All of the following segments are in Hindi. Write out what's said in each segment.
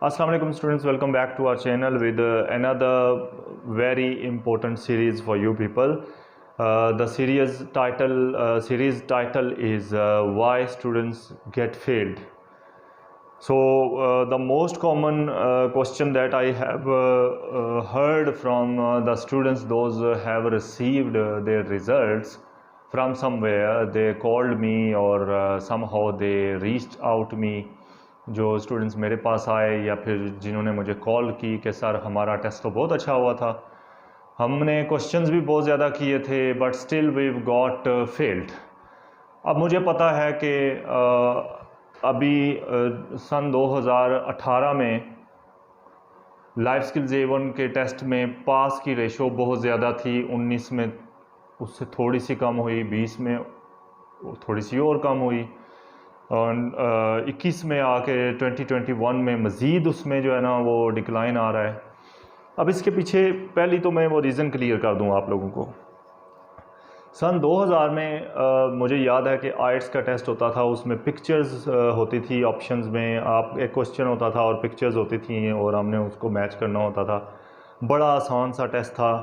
Assalamu alaikum students, welcome back to our channel with another very important series for you people. The series title is why students get failed. So the most common question that I have heard from the students, those who have received their results from somewhere, they called me or somehow they reached out to me. जो स्टूडेंट्स मेरे पास आए या फिर जिन्होंने मुझे कॉल की कि सर हमारा टेस्ट तो बहुत अच्छा हुआ था, हमने क्वेश्चंस भी बहुत ज़्यादा किए थे, but still we got failed. अब मुझे पता है कि अभी सन 2018 में लाइफ स्किल्स A1 के टेस्ट में पास की रेशो बहुत ज़्यादा थी। 19 में उससे थोड़ी सी कम हुई, 20 में थोड़ी सी और कम हुई, और 21 में आके 2021 में मज़ीद उसमें जो है ना वो डिक्लाइन आ रहा है। अब इसके पीछे पहली तो मैं वो रीज़न क्लियर कर दूं आप लोगों को। सन 2000 में मुझे याद है कि आइट्स का टेस्ट होता था, उसमें पिक्चर्स होती थी ऑप्शंस में। आप एक क्वेश्चन होता था और पिक्चर्स होती थी और हमने उसको मैच करना होता था। बड़ा आसान सा टेस्ट था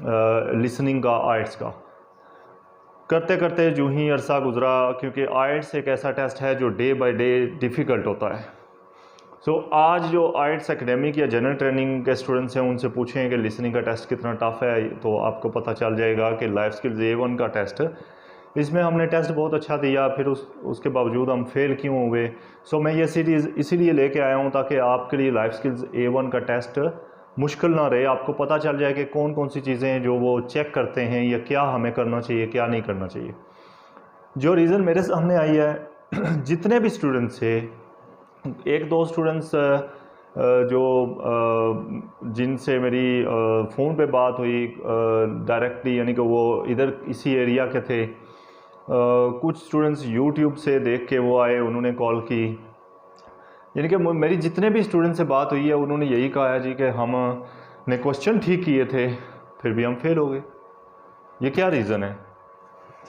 लिसनिंग का, आइट्स का। करते करते जो ही अरसा गुज़रा, क्योंकि आइट्स एक ऐसा टेस्ट है जो डे बाय डे डिफ़िकल्ट होता है। सो आज जो आइट्स एकेडमिक या जनरल ट्रेनिंग के स्टूडेंट्स हैं उनसे पूछें कि लिसनिंग का टेस्ट कितना टफ़ है, तो आपको पता चल जाएगा कि लाइफ स्किल्स A1 का टेस्ट, इसमें हमने टेस्ट बहुत अच्छा दिया, फिर उसके बावजूद हम फेल क्यों हुए। सो मैं ये सीरीज़ इसीलिए लेके आया हूँ ताकि आपके लिए लाइफ स्किल्स A1 का टेस्ट मुश्किल ना रहे। आपको पता चल जाए कि कौन कौन सी चीज़ें हैं जो वो चेक करते हैं या क्या हमें करना चाहिए, क्या नहीं करना चाहिए। जो रीज़न मेरे सामने आई है, जितने भी स्टूडेंट्स थे, एक दो स्टूडेंट्स जो जिनसे मेरी फ़ोन पे बात हुई डायरेक्टली, यानी कि वो इधर इसी एरिया के थे। कुछ स्टूडेंट्स यूट्यूब से देख के वो आए, उन्होंने कॉल की। यानी कि मेरी जितने भी स्टूडेंट से बात हुई है उन्होंने यही कहा है जी कि हमने क्वेश्चन ठीक किए थे फिर भी हम फेल हो गए। ये क्या रीज़न है?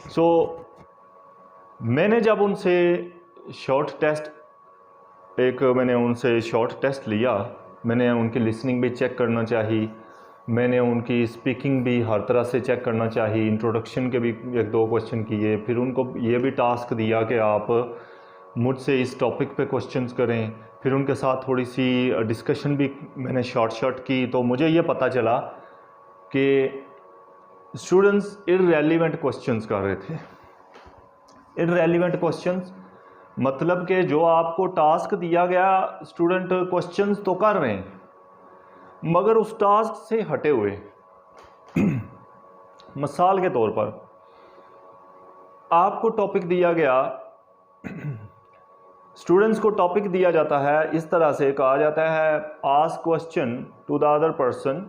सो मैंने जब उनसे मैंने उनसे शॉर्ट टेस्ट लिया, मैंने उनकी लिसनिंग भी चेक करना चाहिए, मैंने उनकी स्पीकिंग भी हर तरह से चेक करना चाहिए, इंट्रोडक्शन के भी एक दो क्वेश्चन किए, फिर उनको ये भी टास्क दिया कि आप मुझसे इस टॉपिक पे क्वेश्चंस करें, फिर उनके साथ थोड़ी सी डिस्कशन भी मैंने शॉर्ट की। तो मुझे ये पता चला कि स्टूडेंट्स इररेलेवेंट क्वेश्चंस कर रहे थे। इररेलेवेंट क्वेश्चंस मतलब कि जो आपको टास्क दिया गया, स्टूडेंट क्वेश्चंस तो कर रहे हैं मगर उस टास्क से हटे हुए। मिसाल के तौर पर आपको टॉपिक दिया गया, स्टूडेंट्स को टॉपिक दिया जाता है, इस तरह से कहा जाता है ask question to the other person,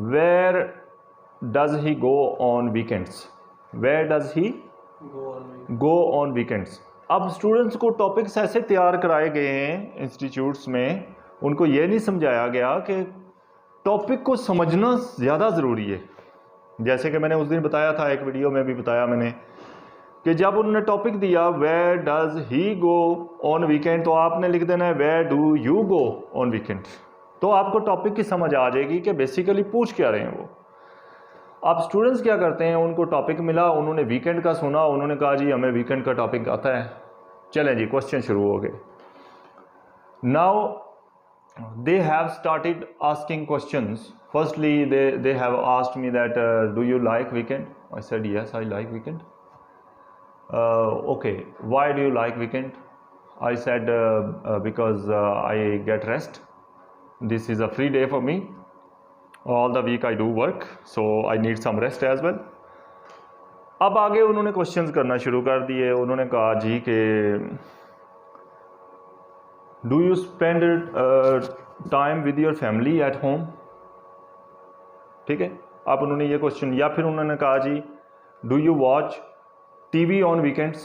where does he go on weekends, where does he go on weekends. अब स्टूडेंट्स को टॉपिक्स ऐसे तैयार कराए गए हैं इंस्टीट्यूट्स में, उनको ये नहीं समझाया गया कि टॉपिक को समझना ज़्यादा ज़रूरी है। जैसे कि मैंने उस दिन बताया था, एक वीडियो में भी बताया मैंने, कि जब उन्होंने टॉपिक दिया where does he go on weekend, तो आपने लिख देना है where do you go on weekend. तो आपको टॉपिक की समझ आ जाएगी कि बेसिकली पूछ क्या रहे हैं वो। अब स्टूडेंट्स क्या करते हैं, उनको टॉपिक मिला, उन्होंने वीकेंड का सुना, उन्होंने कहा जी हमें वीकेंड का टॉपिक आता है, चलें जी क्वेश्चन शुरू हो गए। Now they have started asking questions. Firstly they have asked me that do you like weekend. I said yes I like weekend. Okay, why do you like weekend? I said because I get rest. This is a free day for me. All the week I do work, so I need some rest as well. अब आगे उन्होंने क्वेश्चंस करना शुरू कर दिए। उन्होंने कहा जी कि do you spend time with your family at home. ठीक है, अब उन्होंने ये क्वेश्चन, या फिर उन्होंने कहा जी do you watch TV on weekends,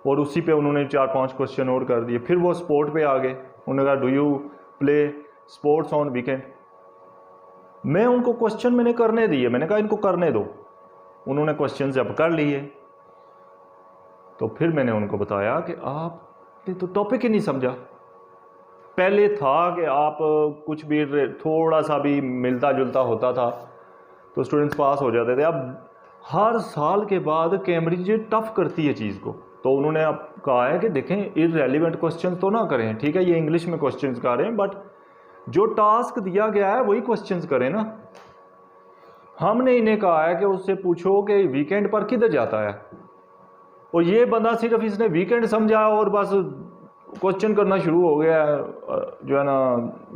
और उसी पे उन्होंने 4-5 क्वेश्चन और कर दिए। फिर वो स्पोर्ट पे आ गए, उन्होंने कहा do you play sports on weekend. मैं उनको क्वेश्चन मैंने करने दिए, मैंने कहा इनको करने दो। उन्होंने क्वेश्चन जब कर लिए तो फिर मैंने उनको बताया कि आपने तो टॉपिक ही नहीं समझा। पहले था कि आप कुछ भी थोड़ा सा भी मिलता जुलता होता था तो स्टूडेंट्स पास हो जाते थे। अब हर साल के बाद कैम्ब्रिज टफ करती है चीज़ को, तो उन्होंने अब कहा है कि देखें इररेलेवेंट क्वेश्चन तो ना करें, ठीक है ये इंग्लिश में क्वेश्चन कर रहे हैं बट जो टास्क दिया गया है वही क्वेश्चन करें ना। हमने इन्हें कहा है कि उससे पूछो कि वीकेंड पर किधर जाता है, और ये बंदा सिर्फ इसने वीकेंड समझा और बस क्वेश्चन करना शुरू हो गया जो है ना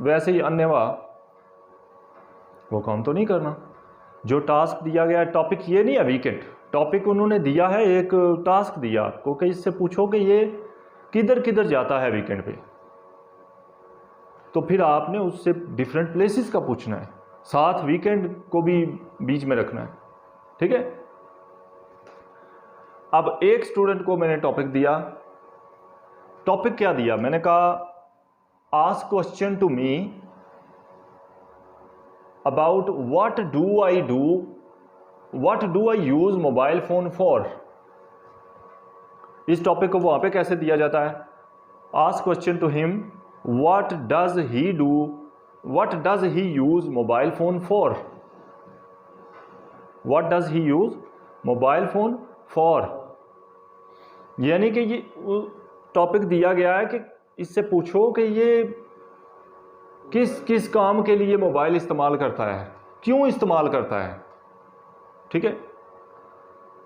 वैसे ही अन्यवा, वो काम तो नहीं करना। जो टास्क दिया गया है, टॉपिक ये नहीं है वीकेंड, टॉपिक उन्होंने दिया है, एक टास्क दिया आपको कि इससे पूछो कि ये किधर किधर जाता है वीकेंड पे, तो फिर आपने उससे डिफरेंट प्लेसेस का पूछना है, साथ वीकेंड को भी बीच में रखना है, ठीक है। अब एक स्टूडेंट को मैंने टॉपिक दिया, टॉपिक क्या दिया, मैंने कहा ask question to me about what do I use mobile phone for. इस टॉपिक को वहां पे कैसे दिया जाता है, ask question to him what does he use mobile phone for, what does he use mobile phone for. यानी कि ये टॉपिक दिया गया है कि इससे पूछो कि ये किस किस काम के लिए मोबाइल इस्तेमाल करता है, क्यों इस्तेमाल करता है, ठीक है।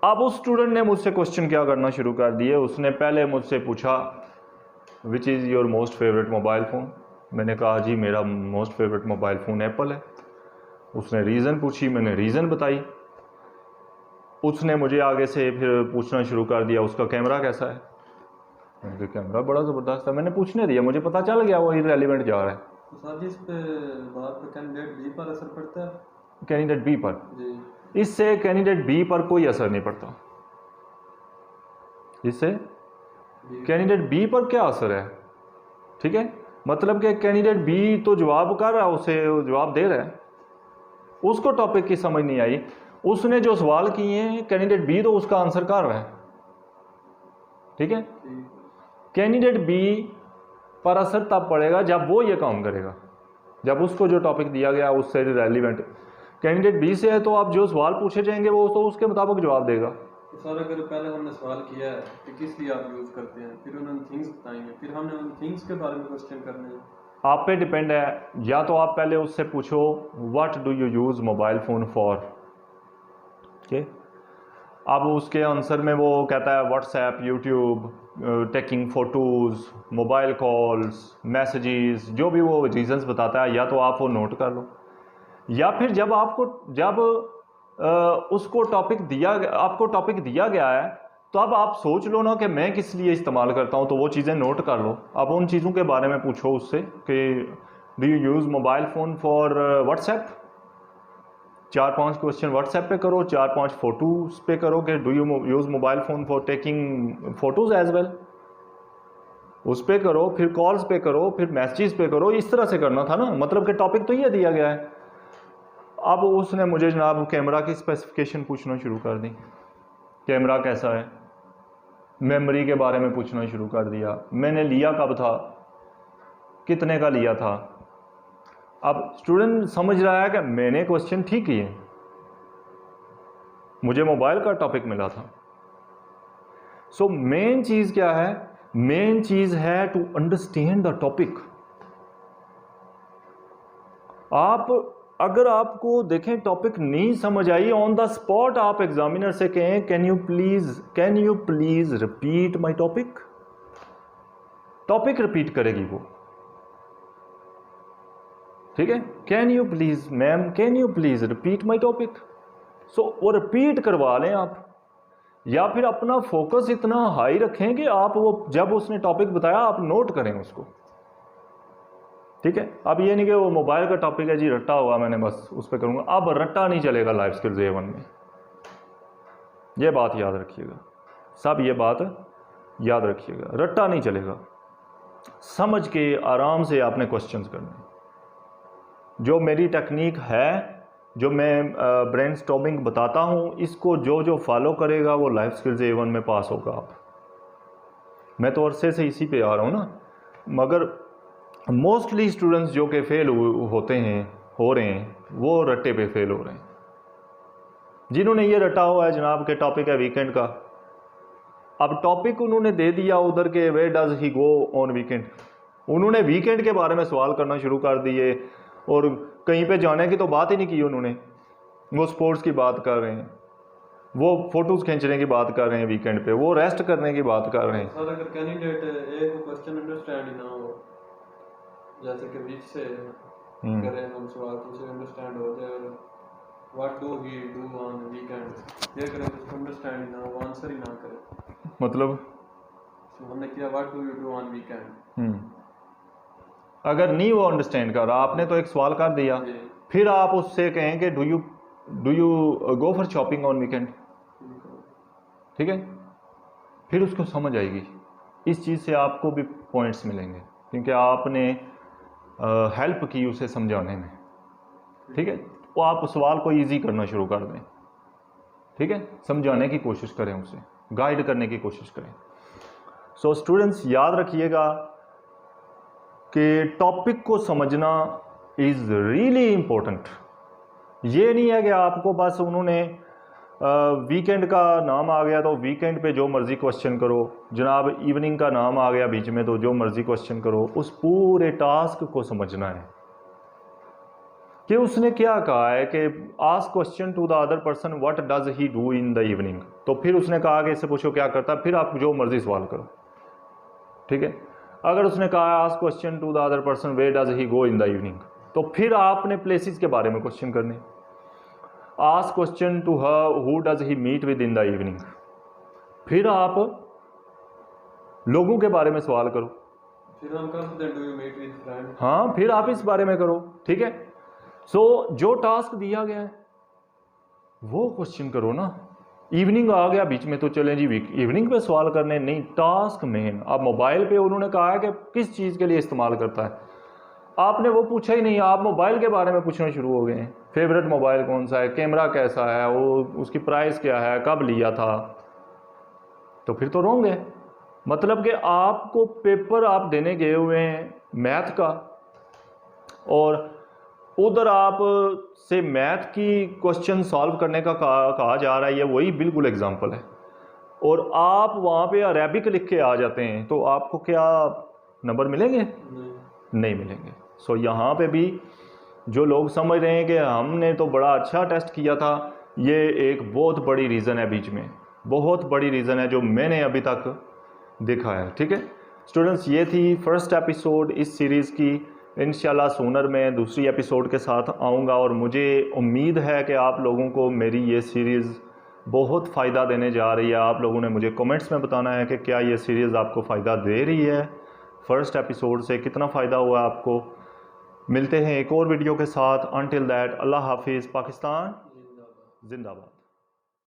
अब उस स्टूडेंट ने मुझसे क्वेश्चन क्या करना शुरू कर दिए, उसने पहले मुझसे पूछा which is your most favourite mobile phone. मैंने कहा जी मेरा most favourite mobile phone Apple है। उसने रीज़न पूछी, मैंने रीज़न बताई। उसने मुझे आगे से फिर पूछना शुरू कर दिया उसका कैमरा कैसा है। मैंने कहा कैमरा बड़ा ज़बरदस्त है। मैंने पूछने दिया, मुझे पता चल गया वो इररेलेवेंट जा रहा है। तो सर जी इस पे बात पे कैंडिडेट बी पर असर पड़ता है? कैंडिडेट बी पर जी, इससे कैंडिडेट बी पर कोई असर नहीं पड़ता। इससे कैंडिडेट बी पर क्या असर है, ठीक है। मतलब कि कैंडिडेट बी तो जवाब कर रहा है, उसे जवाब दे रहा है, उसको टॉपिक की समझ नहीं आई, उसने जो सवाल किए हैं कैंडिडेट बी तो उसका आंसर कर रहा है, ठीक है। कैंडिडेट बी पर असर तब पड़ेगा जब वो ये काम करेगा, जब उसको जो टॉपिक दिया गया उससे रेलिवेंट कैंडिडेट बी से है तो आप जो सवाल पूछे जाएंगे वो तो उसके मुताबिक जवाब देगा। तो सर अगर पहले हमने सवाल किया है कि किस लिए आप यूज़ करते हैं, फिर उन्होंने थिंग्स बताएंगे, फिर हमने उन थिंग्स के बारे में क्वेश्चन करने हैं। आप पे डिपेंड है, या तो आप पहले उससे पूछो what do you use mobile phone for, ठीक। अब उसके आंसर में वो कहता है WhatsApp, YouTube, taking photos, mobile calls, messages, जो भी वो रीज़न्स बताता है, या तो आप वो नोट कर लो, या फिर जब उसको आपको टॉपिक दिया गया है तो अब आप सोच लो ना कि मैं किस लिए इस्तेमाल करता हूँ, तो वो चीज़ें नोट कर लो। अब उन चीज़ों के बारे में पूछो उससे कि do you use mobile phone for WhatsApp. 4-5 question WhatsApp पे करो, 4-5 फ़ोटोज़ पे करो कि do you use mobile phone for taking photos as well, उस पर करो, फिर कॉल्स पे करो, फिर मैसेजेस पे करो। इस तरह से करना था ना, मतलब कि टॉपिक तो ये दिया गया है। अब उसने मुझे जनाब कैमरा की स्पेसिफिकेशन पूछना शुरू कर दी, कैमरा कैसा है, मेमोरी के बारे में पूछना शुरू कर दिया, मैंने लिया कब था, कितने का लिया था। अब स्टूडेंट समझ रहा है कि मैंने क्वेश्चन ठीक किए, मुझे मोबाइल का टॉपिक मिला था। सो मेन चीज़ क्या है, मेन चीज़ है टू अंडरस्टैंड द टॉपिक। आप अगर आपको देखें टॉपिक नहीं समझ आई, ऑन द स्पॉट आप एग्जामिनर से कहें can you please repeat my topic, topic repeat करेगी वो, ठीक है। Can you please ma'am, can you please repeat my topic. So वो रिपीट करवा लें आप, या फिर अपना फोकस इतना हाई रखें कि आप वो जब उसने टॉपिक बताया आप नोट करें उसको, ठीक है। अब ये नहीं कि वो मोबाइल का टॉपिक है जी, रट्टा हुआ मैंने बस उस पर करूँगा। अब रट्टा नहीं चलेगा लाइफ स्किल्स A1 में, ये बात याद रखिएगा सब, ये बात याद रखिएगा, रट्टा नहीं चलेगा। समझ के आराम से आपने क्वेश्चंस करने। जो मेरी टेक्निक है, जो मैं ब्रेनस्टॉर्मिंग बताता हूँ, इसको जो जो फॉलो करेगा वो लाइफ स्किल्स A1 में पास होगा। आप मैं तो अरसे से इसी पे आ रहा हूँ ना, मगर मोस्टली स्टूडेंट्स जो कि फेल हो रहे हैं वो रट्टे पे फेल हो रहे हैं। जिन्होंने ये रटा हुआ है जनाब के टॉपिक है वीकेंड का, अब टॉपिक उन्होंने दे दिया उधर के वे does he go on weekend, उन्होंने वीकेंड के बारे में सवाल करना शुरू कर दिए और कहीं पे जाने की तो बात ही नहीं की उन्होंने। वो स्पोर्ट्स की बात कर रहे हैं, वो फोटोज़ खींचने की बात कर रहे हैं वीकेंड पे, वो रेस्ट करने की बात कर रहे हैं। सर अगर कैंडिडेट एक क्वेश्चन अंडरस्टैंड ही ना हो, जैसे कि बीच से करें हम सवाल तो उसे अंडरस्टैंड हो जाए, what do he do on weekend, ये करें तो उसको अंडरस्टैंड ही ना हो, आंसर ही ना करे, मतलब हमने किया what do you do on weekend, अगर नहीं वो अंडरस्टैंड कर रहा, आपने तो एक सवाल कर दिया, फिर आप उससे कहें कि do you go for shopping on weekend, ठीक है, फिर उसको समझ आएगी। इस चीज़ से आपको भी पॉइंट्स मिलेंगे क्योंकि आपने हेल्प की उसे समझाने में, ठीक है। वो आप सवाल को इजी करना शुरू कर दें, ठीक है, समझाने की कोशिश करें, उसे गाइड करने की कोशिश करें। सो स्टूडेंट्स याद रखिएगा कि टॉपिक को समझना इज़ रियली इम्पोर्टेंट। ये नहीं है कि आपको बस उन्होंने वीकेंड का नाम आ गया तो वीकेंड पे जो मर्ज़ी क्वेश्चन करो, जनाब इवनिंग का नाम आ गया बीच में तो जो मर्ज़ी क्वेश्चन करो। उस पूरे टास्क को समझना है कि उसने क्या कहा है कि ask question to the other person what does he do in the evening, तो फिर उसने कहा कि इससे पूछो क्या करता है, फिर आप जो मर्ज़ी सवाल करो, ठीक है। अगर उसने कहा ask question to the other person way does he go in the evening, तो फिर आपने प्लेसेस के बारे में क्वेश्चन करने। Ask question to her who does he meet with in the evening, फिर आप लोगों के बारे में सवाल करो, फिर हम कहते हैं do you meet with friend, हाँ फिर आप इस बारे में करो, ठीक है। सो जो टास्क दिया गया है वो क्वेश्चन करो ना। इवनिंग आ गया बीच में तो चलें जी इवनिंग पे सवाल करने, नहीं, टास्क मेन। अब मोबाइल पे उन्होंने कहा है कि किस चीज़ के लिए इस्तेमाल करता है, आपने वो पूछा ही नहीं, आप मोबाइल के बारे में पूछना शुरू हो गए हैं। फेवरेट मोबाइल कौन सा है, कैमरा कैसा है, वो उसकी प्राइस क्या है, कब लिया था, तो फिर तो रॉन्ग है। मतलब कि आपको पेपर आप देने गए हुए हैं मैथ का और उधर आप से मैथ की क्वेश्चन सॉल्व करने का कहा जा रहा है, ये वही बिल्कुल एग्जांपल है, और आप वहाँ पे अरेबिक लिख के आ जाते हैं, तो आपको क्या नंबर मिलेंगे? नहीं मिलेंगे। सो यहाँ पे भी जो लोग समझ रहे हैं कि हमने तो बड़ा अच्छा टेस्ट किया था, ये एक बहुत बड़ी रीज़न है, बीच में बहुत बड़ी रीज़न है जो मैंने अभी तक देखा है, ठीक है स्टूडेंट्स। ये थी फर्स्ट एपिसोड इस सीरीज़ की। इंशाल्लाह सूनर में दूसरी एपिसोड के साथ आऊँगा और मुझे उम्मीद है कि आप लोगों को मेरी ये सीरीज़ बहुत फ़ायदा देने जा रही है। आप लोगों ने मुझे कमेंट्स में बताना है कि क्या ये सीरीज़ आपको फ़ायदा दे रही है, फर्स्ट एपिसोड से कितना फ़ायदा हुआ आपको। मिलते हैं एक और वीडियो के साथ। अनटिल दैट अल्लाह हाफिज़, पाकिस्तान जिंदाबाद।